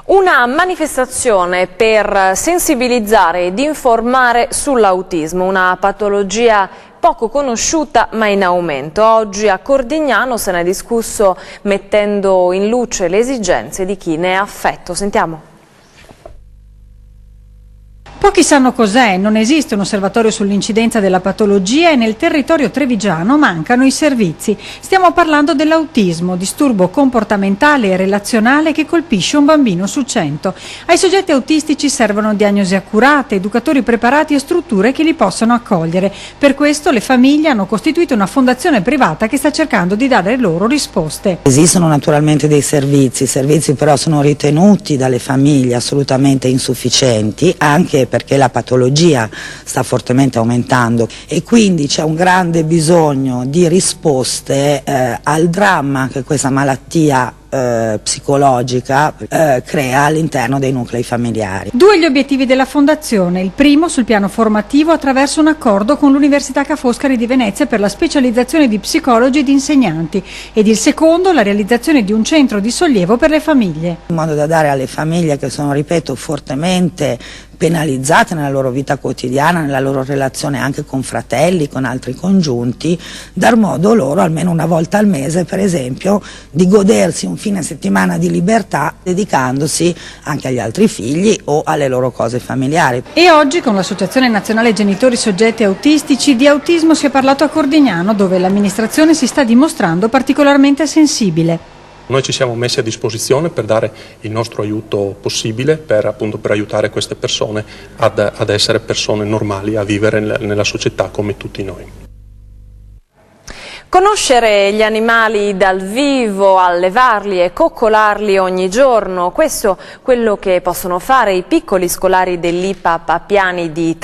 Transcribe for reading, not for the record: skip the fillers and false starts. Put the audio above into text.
Una manifestazione per sensibilizzare ed informare sull'autismo, una patologia poco conosciuta ma in aumento. Oggi a Cordignano se ne è discusso mettendo in luce le esigenze di chi ne è affetto. Sentiamo. Pochi sanno cos'è, non esiste un osservatorio sull'incidenza della patologia e nel territorio trevigiano mancano i servizi. Stiamo parlando dell'autismo, disturbo comportamentale e relazionale che colpisce un bambino su 100. Ai soggetti autistici servono diagnosi accurate, educatori preparati e strutture che li possano accogliere. Per questo le famiglie hanno costituito una fondazione privata che sta cercando di dare loro risposte. Esistono naturalmente dei servizi, però sono ritenuti dalle famiglie assolutamente insufficienti, anche perché la patologia sta fortemente aumentando e quindi c'è un grande bisogno di risposte al dramma che questa malattia psicologica crea all'interno dei nuclei familiari. Due gli obiettivi della Fondazione, il primo sul piano formativo attraverso un accordo con l'Università Ca' Foscari di Venezia per la specializzazione di psicologi e di insegnanti ed il secondo la realizzazione di un centro di sollievo per le famiglie. In modo da dare alle famiglie che sono, ripeto, fortemente penalizzate nella loro vita quotidiana, nella loro relazione anche con fratelli, con altri congiunti, dar modo loro almeno una volta al mese, per esempio, di godersi un fine settimana di libertà dedicandosi anche agli altri figli o alle loro cose familiari. E oggi con l'Associazione Nazionale Genitori Soggetti Autistici di autismo si è parlato a Cordignano, dove l'amministrazione si sta dimostrando particolarmente sensibile. Noi ci siamo messi a disposizione per dare il nostro aiuto possibile per aiutare queste persone ad essere persone normali, a vivere nella società come tutti noi. Conoscere gli animali dal vivo, allevarli e coccolarli ogni giorno, questo è quello che possono fare i piccoli scolari dell'IPA Papiani di